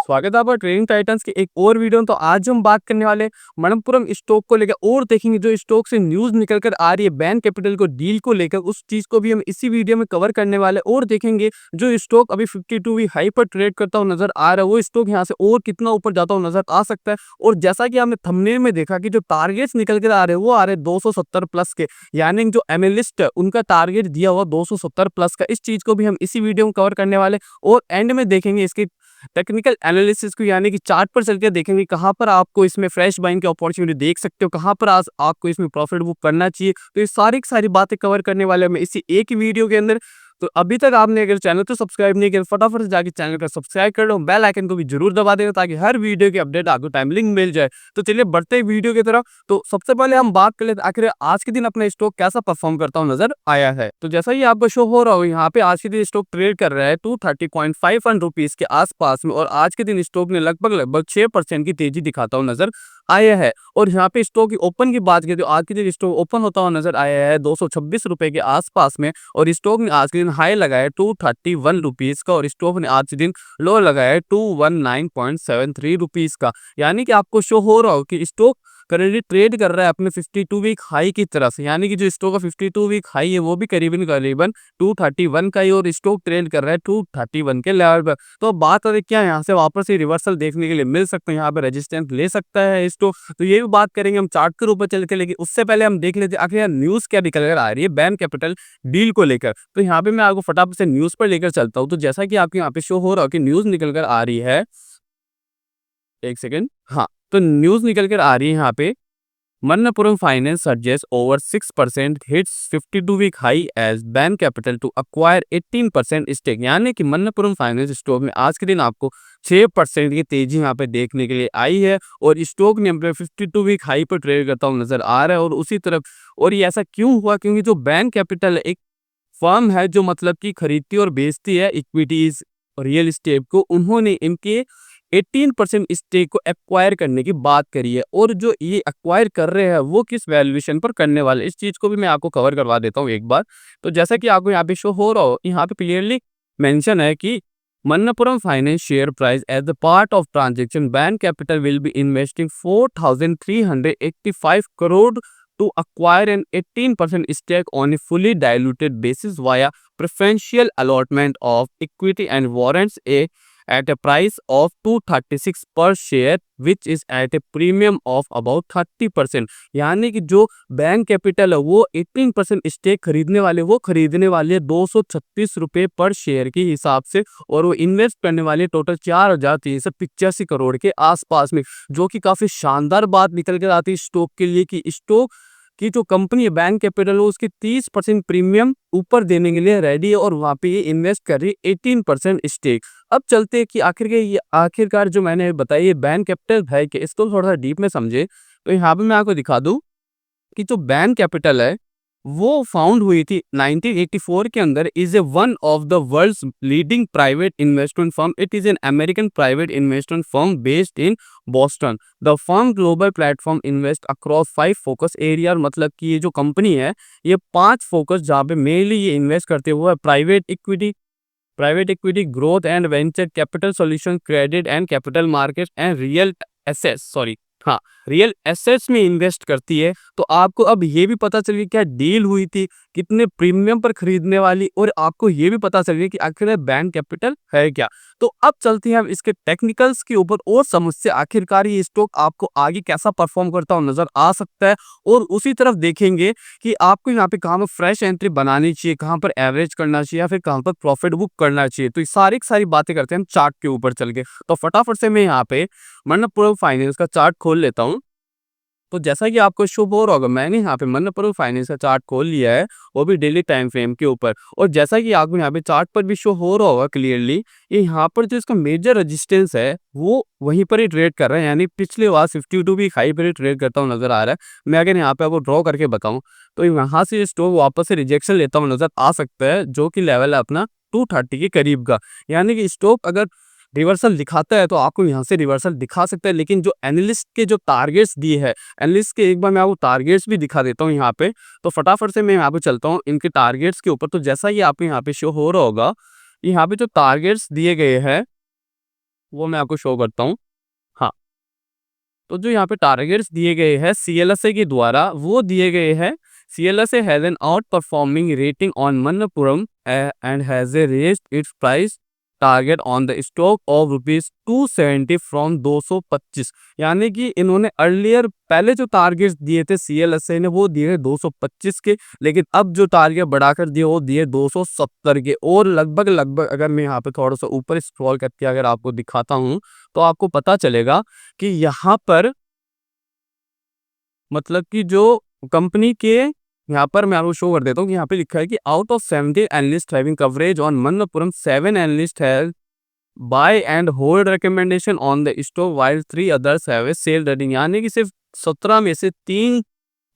स्वागत है आपका ट्रेडिंग टाइटंस की एक और वीडियो में। तो आज हम बात करने वाले मनप्पुरम स्टॉक को लेकर और देखेंगे जो स्टॉक से न्यूज़ निकल कर आ रही है बैन कैपिटल को डील को लेकर, उस चीज़ को भी हम इसी वीडियो में कवर करने वाले और देखेंगे जो स्टॉक अभी 52 वीक हाई पर ट्रेड करता हुआ नजर आ रहा है वो स्टॉक यहाँ से और कितना ऊपर जाता हुआ नजर आ सकता है। और जैसा कि हमने थंबनेल में देखा कि जो टारगेट्स निकल कर आ रहे हैं वो आ रहे हैं 270 प्लस के, यानी जो एनालिस्ट है उनका टारगेट दिया हुआ 270 प्लस का। इस चीज़ को भी हम इसी वीडियो में कवर करने वाले और एंड में देखेंगे इसकी टेक्निकल एनालिसिस को, यानी कि चार्ट पर चल के देखेंगे कहाँ पर आपको इसमें फ्रेश बाइंग की अपॉर्चुनिटी देख सकते हो, कहाँ पर आज आपको इसमें प्रॉफिट बुक करना चाहिए। तो ये सारी की सारी बातें कवर करने वाले हैं मैं इसी एक ही वीडियो के अंदर। तो अभी तक आपने अगर चैनल को सब्सक्राइब नहीं किया फटाफट से जाके चैनल को सब्सक्राइब कर लो, बेल आइकन को भी जरूर दबा देना ताकि हर वीडियो की अपडेट आपको टाइमली मिल जाए। तो चलिए बढ़ते हैं वीडियो की तरफ। तो सबसे पहले हम बात कर लेते हैं आखिर आज के दिन अपना स्टॉक कैसा परफॉर्म करता हुआ नजर आया है। तो जैसा ही आपको शो हो रहा हो यहाँ पे आज के दिन स्टॉक ट्रेड कर रहा है 230.51 रुपीज के आसपास में, और आज के दिन स्टॉक ने लगभग 6% की तेजी दिखाता हुआ नजर आया है। और यहाँ पे स्टॉक की ओपन की बात करें तो आज के दिन स्टॉक ओपन होता हुआ नजर आया है 226 रुपए के आसपास में, और स्टॉक ने आज के दिन हाई लगाया 231 रुपीज का, और स्टॉक ने आज के दिन लो लगाया 219.73 रुपीज का। यानी कि आपको शो हो रहा हो कि स्टॉक करेंटली ट्रेड कर रहा है अपने 52 वीक हाई की तरफ, यानी कि जो स्टॉक का 52 वीक हाई है वो भी करीबन 231 का ही, और स्टॉक ट्रेड कर रहा है 231 के लेवल पर। तो अब बात करें क्या यहाँ से वापस से रिवर्सल देखने के लिए मिल सकते हैं, यहाँ पे रेजिस्टेंस ले सकता है स्टॉक, तो ये भी बात करेंगे हम चार्ट के ऊपर चल के। लेकिन उससे पहले हम देख लेते हैं आखिर यहाँ न्यूज क्या निकल कर आ रही है बैन कैपिटल डील को लेकर। तो यहाँ पे मैं आपको फटाफट से न्यूज पर लेकर चलता हूँ। तो जैसा कि आपके यहाँ पे शो हो रहा हो कि न्यूज निकल कर आ रही है, एक सेकेंड, हाँ, तो न्यूज निकल कर आ रही है यहाँ पे Manappuram Finance surges over 6%, hits 52-week high as Bain Capital to acquire 18% stake। यानी कि मन्नपुरम फाइनेंस स्टॉक में आज के दिन आपको 6% की तेजी यहाँ पे देखने के लिए आई है, और स्टॉक ने अपने 52 वीक हाई पर ट्रेड करता हुआ नजर आ रहा है। और उसी तरफ, और ये ऐसा क्यों हुआ, क्योंकि जो बैन कैपिटल एक फर्म है जो मतलब कि खरीदती और बेचती है इक्विटीज और रियल एस्टेट को, उन्होंने इनके 18% स्टेक को एक्वायर करने की बात करी है। और जो ये एक्वायर कर रहे हैं वो किस वैल्यूएशन पर करने वाले, इस चीज को भी मैं आपको कवर करवा देता हूँ एक बार। तो जैसा कि आपको यहाँ पे शो हो रहा हो, यहाँ पे क्लियरली मेंशन है कि Manappuram finance share price as the part of transaction Bain capital will be investing 4,385 crore to acquire an 18% stake on a fully diluted basis via preferential allotment of equity and warrants at a price of 236 per share, which is at a premium of about 30%। यानी कि जो bank capital है वो 18% stake खरीदने वाले 236 रुपये पर share के हिसाब से, और वो इन्वेस्ट करने वाले टोटल 4,385 करोड़ के आसपास में, जो कि काफी शानदार बात निकल कर आती है स्टॉक के लिए कि स्टॉक की जो कंपनी है बैंक कैपिटल वो उसकी 30% प्रीमियम ऊपर देने के लिए रेडी है, और वहाँ पे ये इन्वेस्ट कर रही है 18% स्टेक। अब चलते हैं कि आखिरकार जो मैंने बताई ये बैंक कैपिटल है कि इसको थोड़ा सा डीप में समझे। तो यहाँ पे मैं आपको दिखा दूं कि जो बैंक कैपिटल है वो फाउंड हुई थी 1984 के अंदर, is a one of the world's leading private investment firm. It is an American private investment firm based in Boston. The firm global platform invest across 5 focus area. मतलब कि ये जो कंपनी है ये 5 फोकस जहाँ पे मेनली ये invest करते हुए private equity, growth and venture capital, solution, credit and capital market and real assets में इन्वेस्ट करती है। तो आपको अब ये भी पता चल गया क्या डील हुई थी, कितने प्रीमियम पर खरीदने वाली, और आपको ये भी पता चल गया कि आखिर बैंक कैपिटल है क्या। तो अब चलते हैं हम इसके टेक्निकल्स के ऊपर और समझते आखिरकार ये स्टॉक आपको आगे कैसा परफॉर्म करता हुआ नजर आ सकता है, और उसी तरफ देखेंगे कि आपको यहाँ पे कहाँ पर फ्रेश एंट्री बनानी चाहिए, कहाँ पर एवरेज करना चाहिए, या फिर कहाँ पर प्रॉफिट बुक करना चाहिए। तो ये सारी बातें करते हैं हम चार्ट के ऊपर चल के। तो फटाफट से मैं यहाँ पे मन्नपुरम फाइनेंस का चार्ट खोल लेता हूँ। तो जैसा कि आपको शुभ हो रहा होगा, मैंने यहाँ पे मन्नपुरम फाइनेंस का चार्ट खोल लिया है, वो भी डेली टाइम फ्रेम के ऊपर। और जैसा कि आपको यहाँ पे चार्ट पर भी शो हो रहा होगा क्लियरली, ये यहाँ पर जो इसका मेजर रेजिस्टेंस है वो वहीं पर ही ट्रेड कर रहा है, यानी पिछले बार 52 भी हाई पर ही ट्रेड करता हुआ नजर आ रहा है। मैं अगर यहाँ पे आपको ड्रॉ करके बताऊँ तो यहाँ से स्टॉक वापस से रिजेक्शन लेता हुआ नजर आ सकता है, जो कि लेवल है अपना 230 के करीब का। यानी कि स्टॉक अगर रिवर्सल दिखाता है तो आपको यहाँ से रिवर्सल दिखा सकता है, लेकिन जो एनालिस्ट के जो टारगेट्स दिए हैं, एनालिस्ट के एक बार मैं आपको टारगेट्स भी दिखा देता हूँ यहाँ पे। तो फटाफट से मैं यहाँ पे चलता हूँ इनके टारगेट्स के ऊपर। तो जैसा कि आपको यहाँ पे शो हो रहा होगा, यहाँ पे जो टारगेट्स दिए गए हैं वो मैं आपको शो करता हूँ। हाँ, तो जो यहाँ पे टारगेट्स दिए गए हैं सीएलएसए के द्वारा वो दिए गए हैं। CLSA has an out performing rating on Manappuram and has a raised it's price target on the stock of rupees 270 from 225। यानी कि इन्होंने अर्लियर पहले जो टारगेट्स दिए थे सीएलएसए ने वो दिए 225 के, लेकिन अब जो टारगेट बढ़ाकर दिए वो दिए 270 के। और लगभग लगभग अगर मैं यहाँ पे थोड़ा सा ऊपर स्क्रॉल करके अगर आपको दिखाता हूँ तो आपको पता चलेगा कि यहाँ पर मतलब कि जो कंपनी के यहाँ पर मैं आपको शो कर देता हूँ कि यहाँ पे लिखा है कि out of 70 analyst having coverage on Manappuram 7 analyst have buy and hold recommendation on the stock while 3 others have a sell rating. यानी कि सिर्फ 17 में से 3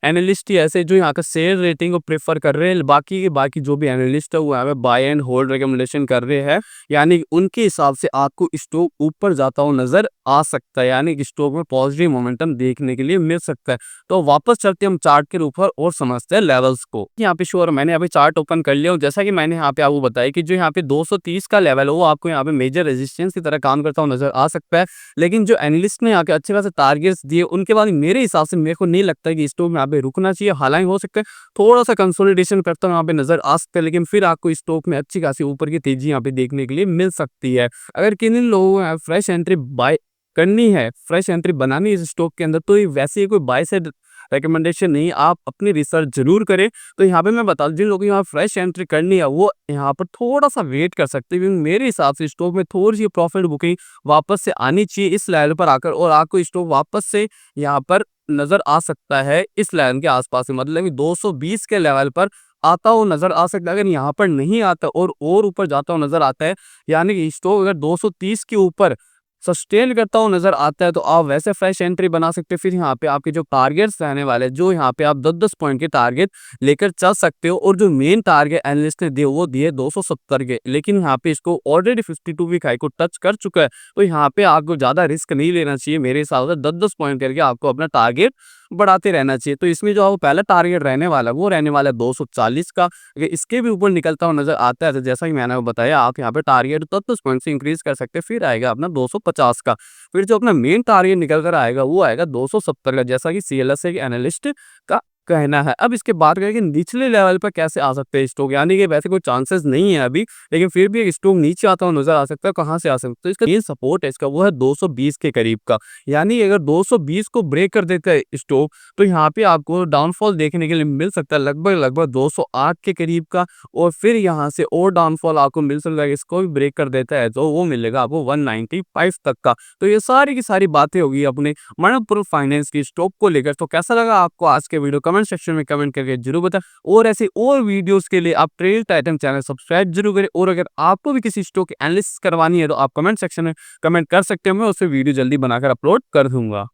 एनालिस्ट ही ऐसे जो यहाँ का शेयर रेटिंग को प्रेफर कर रहे हैं, बाकी के बाकी जो भी एनालिस्ट है वो यहाँ पे बाय एंड होल्ड रिकमेंडेशन कर रहे हैं। यानी कि उनके हिसाब से आपको स्टॉक ऊपर जाता हुआ नजर आ सकता है, यानी कि स्टॉक में पॉजिटिव मोमेंटम देखने के लिए मिल सकता है। तो वापस चलते हम चार्ट के ऊपर और समझते हैं लेवल्स को। यहाँ पे श्योर मैंने अभी चार्ट ओपन कर लिया, जैसा कि मैंने यहाँ पे आपको बताया कि जो यहाँ पे 230 का लेवल है वो आपको यहाँ पे मेजर रेजिस्टेंस की तरह काम करता हुआ नजर आ सकता है। लेकिन जो एनालिस्ट ने यहाँ के अच्छे खासे टारगेट्स दिए उनके बाद मेरे हिसाब से मेरे को नहीं लगता कि स्टॉक में यहाँ पे रुकना चाहिए। हालांकि हो सकता है थोड़ा सा कंसोलिडेशन करता हुआ यहाँ पे नजर आ सकता है, लेकिन फिर आपको स्टॉक में अच्छी खासी ऊपर की तेजी यहाँ पे देखने के लिए मिल सकती है। अगर किन लोगों को फ्रेश एंट्री बाय करनी है, फ्रेश एंट्री बनानी है इस स्टॉक के अंदर, तो ये वैसे ही कोई बाय साइड रिकमेंडेशन नहीं, आप अपनी रिसर्च जरूर करें। तो यहाँ पे मैं बता दूं जिन लोगों को यहाँ फ्रेश एंट्री करनी है वो यहाँ पर थोड़ा सा वेट कर सकते हैं, क्योंकि मेरे हिसाब से स्टॉक में थोड़ी सी प्रॉफिट बुकिंग वापस से आनी चाहिए इस लेवल पर आकर, और आपको स्टॉक वापस से यहाँ पर नजर आ सकता है इस लेवल के आसपास, मतलब कि 220 के लेवल पर आता हुआ नजर आ सकता है। अगर यहाँ पर नहीं आता और ऊपर जाता हुआ नजर आता है, यानी कि स्टॉक अगर 230 के ऊपर सस्टेन करता हुआ नजर आता है, तो आप वैसे फ्रेश एंट्री बना सकते हैं। फिर यहाँ पे आपके जो टारगेट्स रहने वाले जो यहाँ पे आप 10-10 पॉइंट के टारगेट लेकर चल सकते हो, और जो मेन टारगेट एनालिस्ट ने दिए वो दिए 270 के, लेकिन यहाँ पे इसको ऑलरेडी 52 वीक हाई को टच कर चुका है। तो यहाँ पे आपको ज्यादा रिस्क नहीं लेना चाहिए मेरे हिसाब से, 10-10 पॉइंट करके आपको अपना टारगेट बढ़ाते रहना चाहिए। तो इसमें जो आपको पहला टारगेट रहने वाला है वो रहने वाला है 240 का। अगर इसके भी ऊपर निकलता हुआ नजर आता है तो जैसा कि मैंने बताया आप यहाँ पे टारगेट 10 पॉइंट से इंक्रीज कर सकते हैं, फिर आएगा अपना 250 का। फिर जो अपना मेन टारगेट निकल कर आएगा वो आएगा 270 का, जैसा कि सीएलएसए के एनालिस्ट का कहना है। अब इसके बाद कि निचले लेवल पर कैसे आ सकते हैं स्टॉक, यानी कि वैसे कोई चांसेस नहीं है अभी, लेकिन फिर भी एक स्टॉक नीचे आता हुआ नजर आ सकता है। कहाँ से आ सकता है, तो इसका मेन सपोर्ट है इसका वो है 220 के करीब का। यानी अगर 220 को ब्रेक कर देता है स्टॉक तो यहाँ पे आपको डाउनफॉल देखने के लिए मिल सकता है लगभग लगभग 208 के करीब का, और फिर यहाँ से और डाउनफॉल आपको मिल सकता है। इसको भी ब्रेक कर देता है तो वो मिलेगा आपको 195 तक का। तो ये सारी की सारी बातें होगी अपने मनप्पुरम फाइनेंस की स्टॉक को लेकर। तो कैसा लगा आपको आज के वीडियो, कमेंट सेक्शन में कमेंट करके जरूर बताएं, और ऐसे और वीडियोस के लिए आप ट्रेड टाइटन चैनल सब्सक्राइब जरूर करें। और अगर आपको भी किसी स्टॉक की एनालिसिस करवानी है तो आप कमेंट सेक्शन में कमेंट कर सकते हो, मैं उससे वीडियो जल्दी बनाकर अपलोड कर दूंगा।